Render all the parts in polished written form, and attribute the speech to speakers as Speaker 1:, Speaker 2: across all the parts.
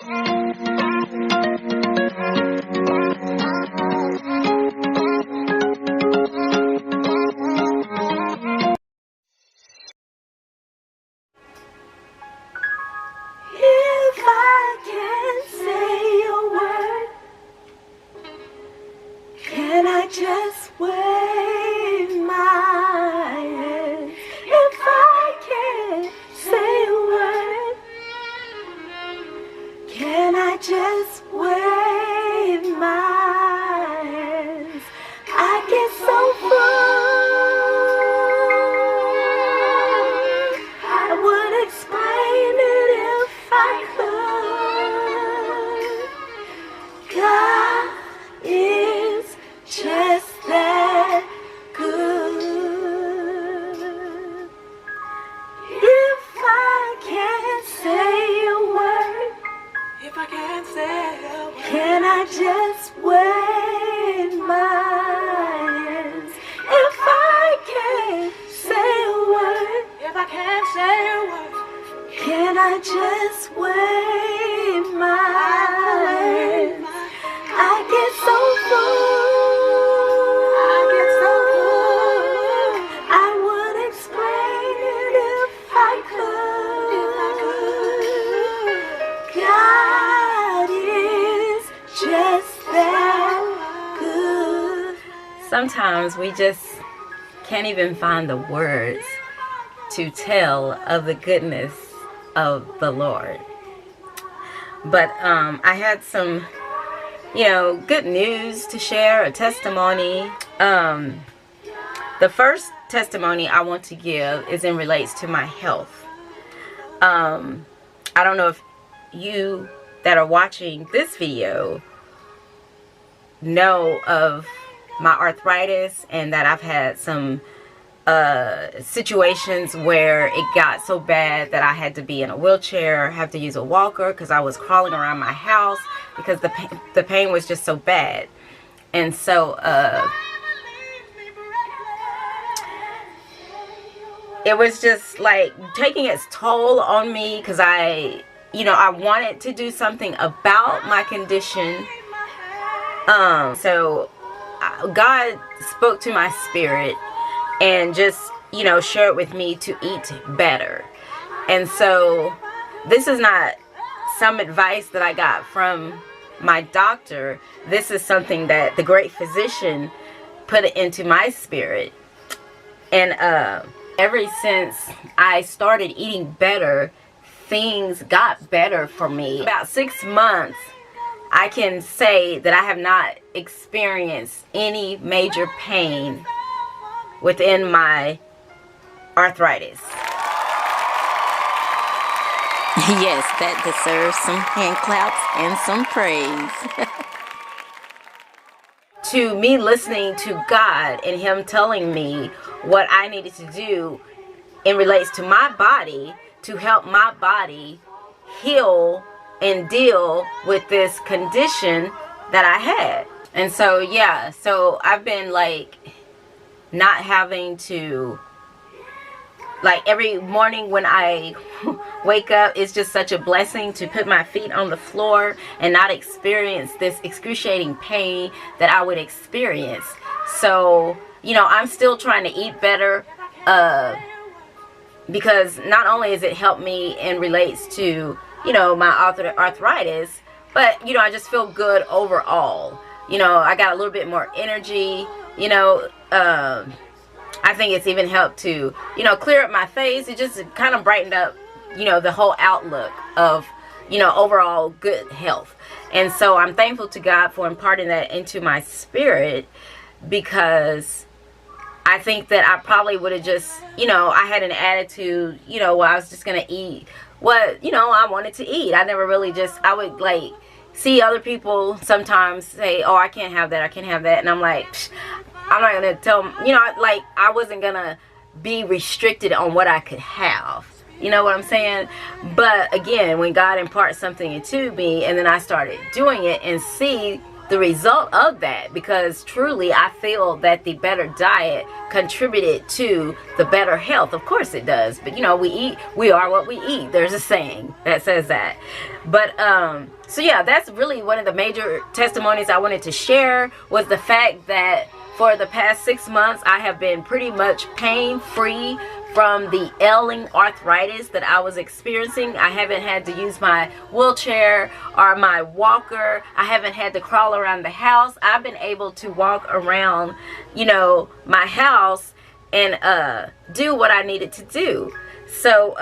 Speaker 1: If I can't say a word, can I just wave my hands? If I can't say a word, can I just wave my hands? I get so full, I would explain it if I could. God is just that good. If I can't say a word,
Speaker 2: If I can't say a word,
Speaker 1: can I just wave my hands? If I can't say a word,
Speaker 2: if I can't say a word,
Speaker 1: can I just wave my hands? I get so full, I would explain it if I could. God is just that good. Sometimes we just can't even find the words to tell of the goodness of the Lord. But I had some, good news to share, a testimony. The first testimony I want to give is in relates to my health. I don't know if you that are watching this video know of my arthritis and that I've had some situations where it got so bad that I had to be in a wheelchair, have to use a walker because I was crawling around my house because the pain was just so bad. And so it was just like taking its toll on me because I wanted to do something about my condition. So God spoke to my spirit and just, shared with me to eat better. And so this is not some advice that I got from my doctor. This is something that the great physician put into my spirit. And ever since I started eating better, things got better for me. About 6 months, I can say that I have not experienced any major pain within my arthritis.
Speaker 3: Yes, that deserves some hand claps and some praise.
Speaker 1: To me listening to God and Him telling me what I needed to do in relates to my body to help my body heal and deal with this condition that I had. And so, yeah, so I've been like not having to, like every morning when I wake up, it's just such a blessing to put my feet on the floor and not experience this excruciating pain that I would experience. So, I'm still trying to eat better because not only has it helped me and relates to, my arthritis, but, I just feel good overall. I got a little bit more energy, I think it's even helped to, clear up my face. It just kind of brightened up, the whole outlook of, overall good health. And so I'm thankful to God for imparting that into my spirit, because I think that I probably would have just, I had an attitude, where I was just going to eat what, I wanted to eat. I never really I would like see other people sometimes say, oh, I can't have that, I can't have that. And I'm like, psh, I'm not going to tell them, like I wasn't going to be restricted on what I could have. You know what I'm saying? But again, when God imparts something into me and then I started doing it and see the result of that, because truly I feel that the better diet contributed to the better health. Of course it does, but you know, we are what we eat. There's a saying that says that. But so yeah, that's really one of the major testimonies I wanted to share, was the fact that for the past 6 months I have been pretty much pain-free from the ailing arthritis that I was experiencing. I haven't had to use my wheelchair or my walker. I haven't had to crawl around the house. I've been able to walk around, you know, my house and do what I needed to do. So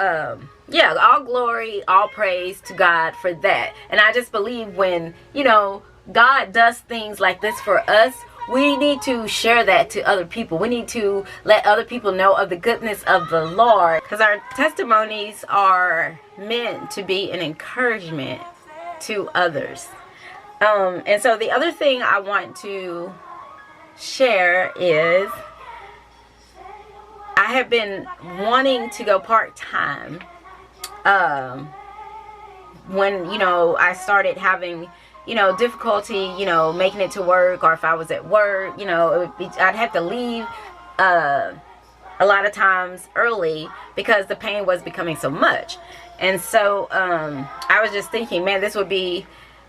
Speaker 1: yeah, all glory, all praise to God for that. And I just believe when, you know, God does things like this for us, we need to share that to other people. We need to let other people know of the goodness of the Lord, because our testimonies are meant to be an encouragement to others. And so the other thing I want to share is I have been wanting to go part-time when, you know, I started having, you know, difficulty, you know, making it to work, or if I was at work, you know, it would be, I'd have to leave a lot of times early because the pain was becoming so much. And so I was just thinking, man, this would be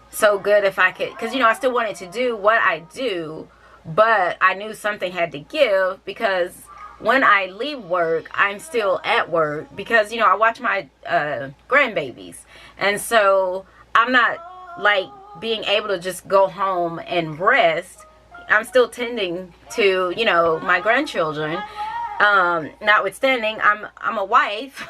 Speaker 1: so good if I could, because, you know, I still wanted to do what I do, but I knew something had to give, because when I leave work, I'm still at work, because, you know, I watch my grandbabies, and so I'm not like being able to just go home and rest. I'm still tending to, you know, my grandchildren. Notwithstanding, I'm a wife,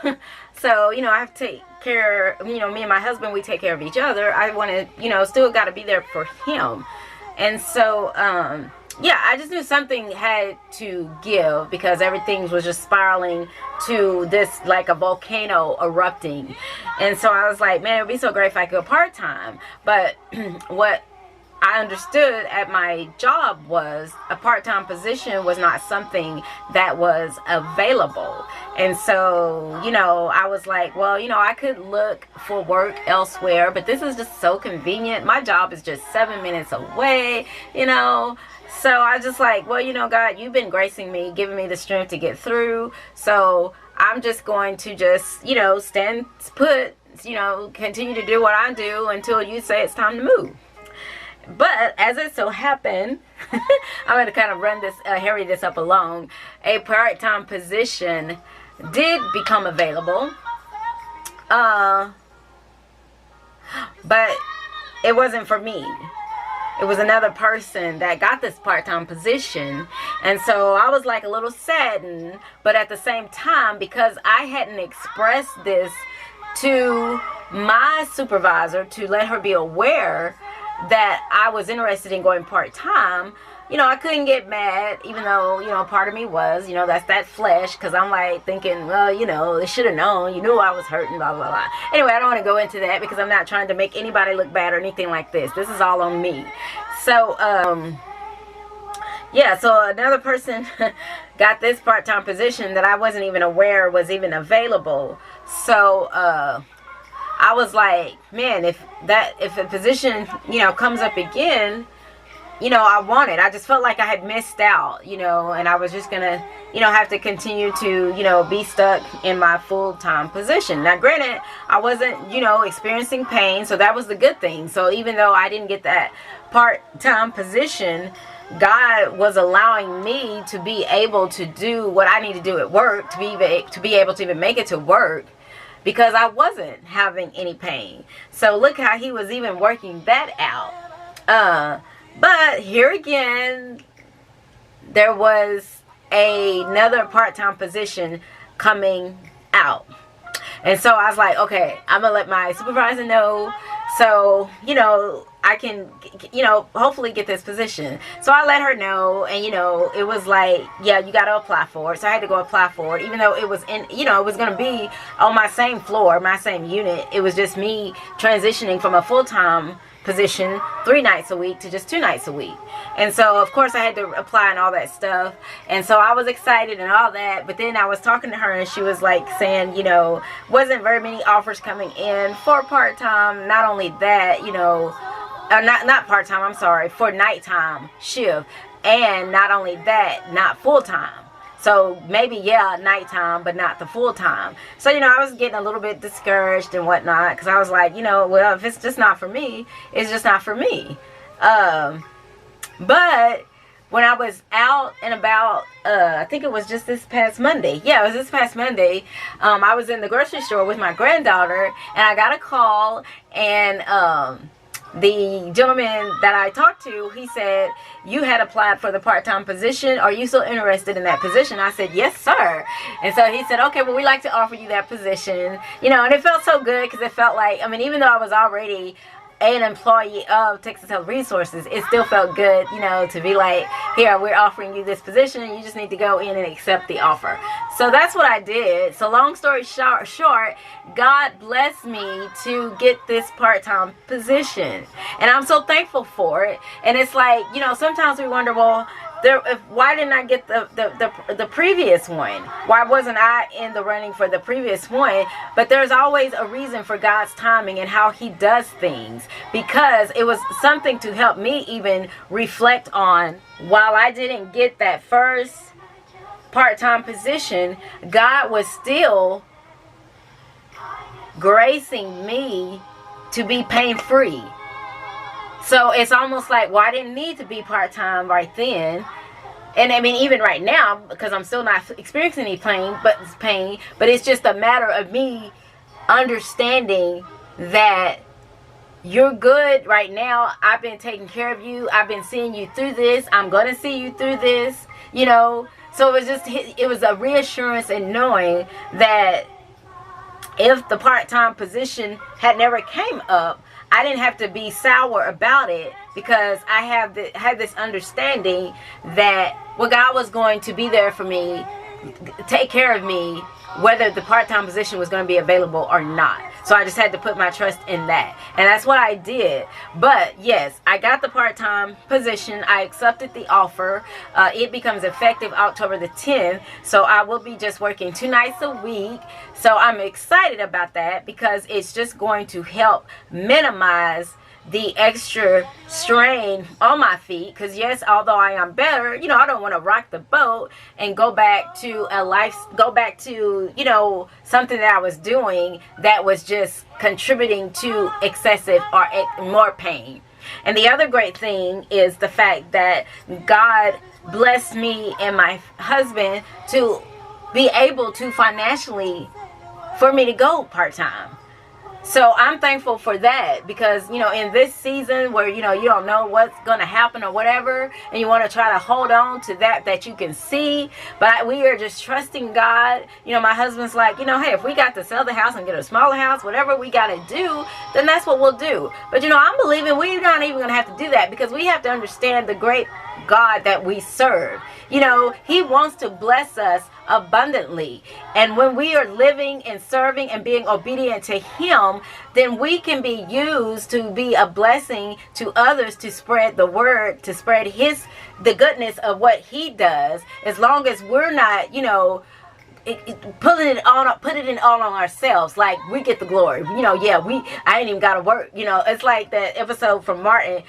Speaker 1: so, you know, I have to take care, you know, me and my husband, we take care of each other. I want to, you know, still got to be there for him. And so yeah, I just knew something had to give, because everything was just spiraling to this, like a volcano erupting. And so I was like, man, it would be so great if I could go part-time. But what I understood at my job was a part-time position was not something that was available. And so, you know, I was like, well, you know, I could look for work elsewhere, but this is just so convenient. My job is just 7 minutes away, you know. So I just like, well, you know, God, you've been gracing me, giving me the strength to get through. So I'm just going to just, you know, stand put, you know, continue to do what I do until you say it's time to move. But as it so happened, I'm going to kind of run this, hurry this up along. A part-time position did become available. But it wasn't for me. It was another person that got this part-time position. And so I was like a little saddened, but at the same time, because I hadn't expressed this to my supervisor to let her be aware that I was interested in going part-time, you know, I couldn't get mad, even though, you know, part of me was, you know, that's that flesh, because I'm like thinking, well, you know, they should have known, you knew I was hurting, blah, blah, blah. Anyway, I don't want to go into that, because I'm not trying to make anybody look bad or anything like this. This is all on me. So, yeah, so another person got this part-time position that I wasn't even aware was even available. So, I was like, man, if a position, you know, comes up again, you know, I want it. I just felt like I had missed out, you know, and I was just going to, you know, have to continue to, you know, be stuck in my full-time position. Now, granted, I wasn't, you know, experiencing pain, so that was the good thing. So even though I didn't get that part-time position, God was allowing me to be able to do what I need to do at work, to be able to even make it to work, because I wasn't having any pain. So look how he was even working that out. But here again, there was another part-time position coming out. And so I was like, okay, I'm going to let my supervisor know, so, you know, I can, you know, hopefully get this position. So I let her know, and, you know, it was like, yeah, you got to apply for it. So I had to go apply for it, even though it was in, you know, it was going to be on my same floor, my same unit. It was just me transitioning from a full-time position 3 nights a week to just 2 nights a week. And so of course I had to apply and all that stuff, and so I was excited and all that. But then I was talking to her, and she was like saying, you know, wasn't very many offers coming in for part-time. Not only that, you know, not part-time, I'm sorry, for nighttime shift. And not only that, not full-time. So maybe, yeah, nighttime, but not the full-time. So, I was getting a little bit discouraged and whatnot, because I was like, well, if it's just not for me, it's just not for me. But when I was out and about, I think it was just this past Monday. Yeah, it was this past Monday. I was in the grocery store with my granddaughter, and I got a call, and the gentleman that I talked to, he said, you had applied for the part-time position. Are you still interested in that position? I said, yes, sir. And so he said, okay, well, we'd like to offer you that position. And it felt so good, because it felt like, even though I was already an employee of Texas Health Resources, it still felt good, to be like, here, we're offering you this position, and you just need to go in and accept the offer. So that's what I did. So long story short, God blessed me to get this part-time position, and I'm so thankful for it. And it's like, sometimes we wonder, well, why didn't I get the previous one? Why wasn't I in the running for the previous one? But there's always a reason for God's timing and how he does things, because it was something to help me even reflect on. While I didn't get that first part-time position, God was still gracing me to be pain-free. So it's almost like, well, I didn't need to be part-time right then. And even right now, because I'm still not experiencing any pain, but it's just a matter of me understanding that you're good right now. I've been taking care of you. I've been seeing you through this. I'm going to see you through this, So it was a reassurance in knowing that if the part-time position had never came up, I didn't have to be sour about it, because I had this understanding that, well, God was going to be there for me, take care of me, whether the part-time position was going to be available or not. So I just had to put my trust in that. And that's what I did. But yes, I got the part-time position. I accepted the offer. It becomes effective October the 10th. So I will be just working 2 nights a week. So I'm excited about that, because it's just going to help minimize the extra strain on my feet. Because yes, although I am better, I don't want to rock the boat and go back to something that I was doing that was just contributing to excessive or more pain. And the other great thing is the fact that God blessed me and my husband to be able to financially, for me to go part-time. So I'm thankful for that, because, in this season where, you don't know what's going to happen or whatever, and you want to try to hold on to that you can see, but we are just trusting God. My husband's like, hey, if we got to sell the house and get a smaller house, whatever we got to do, then that's what we'll do. But, I'm believing we're not even going to have to do that, because we have to understand the great God that we serve. He wants to bless us abundantly. And when we are living and serving and being obedient to him, then we can be used to be a blessing to others, to spread the word, to spread the goodness of what he does, as long as we're not, putting it all on ourselves, like we get the glory. I ain't even gotta work. It's like that episode from Martin.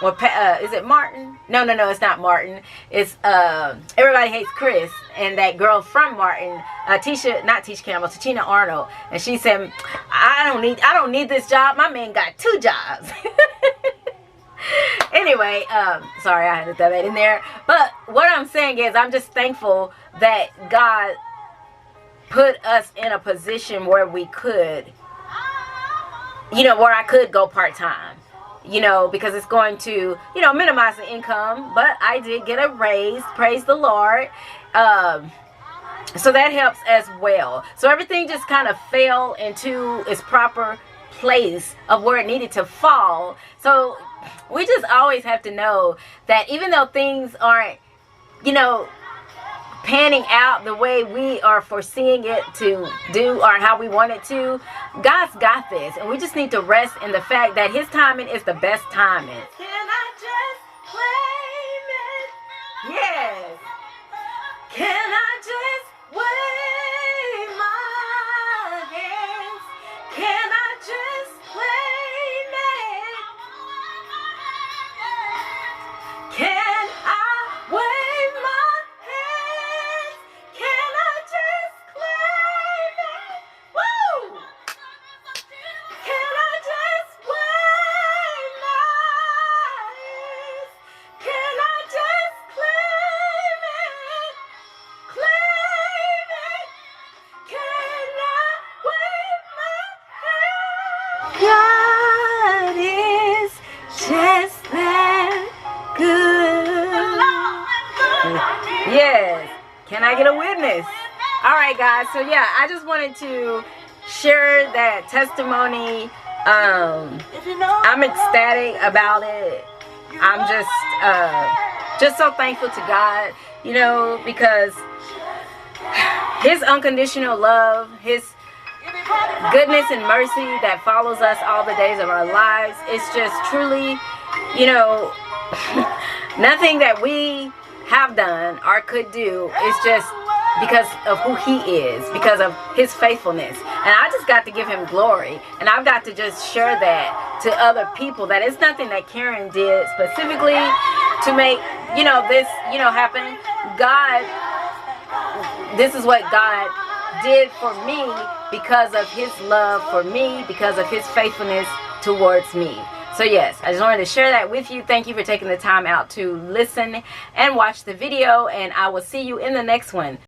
Speaker 1: Is it Martin? No, it's not Martin. It's Everybody Hates Chris, and that girl from Martin, Tisha Campbell, Tachina Arnold, and she said, I don't need this job. My man got 2 jobs. Anyway, sorry, I had to throw that in there. But what I'm saying is, I'm just thankful that God put us in a position where we could, where I could go part-time. Because it's going to, minimize the income. But I did get a raise, praise the Lord. So that helps as well. So everything just kind of fell into its proper place of where it needed to fall. So we just always have to know that even though things aren't, panning out the way we are foreseeing it to do, or how we want it to, God's got this. And we just need to rest in the fact that his timing is the best timing.
Speaker 2: Can I just claim it?
Speaker 1: Yes.
Speaker 2: Can I just wave my hands? Can I just claim it?
Speaker 1: God is just that good. Yes. Can I get a witness? All right, guys. So yeah, I just wanted to share that testimony. I'm ecstatic about it. I'm just so thankful to God, you know, because His unconditional love, His goodness and mercy that follows us all the days of our lives. It's just truly, you know, nothing that we have done or could do. It's just because of who He is, because of His faithfulness. And I just got to give Him glory. And I've got to just share that to other people, that it's nothing that Karen did specifically to make, you know, this, you know, happen. God, this is what God did for me because of His love for me, because of His faithfulness towards me. So yes, I just wanted to share that with you. Thank you for taking the time out to listen and watch the video, and I will see you in the next one.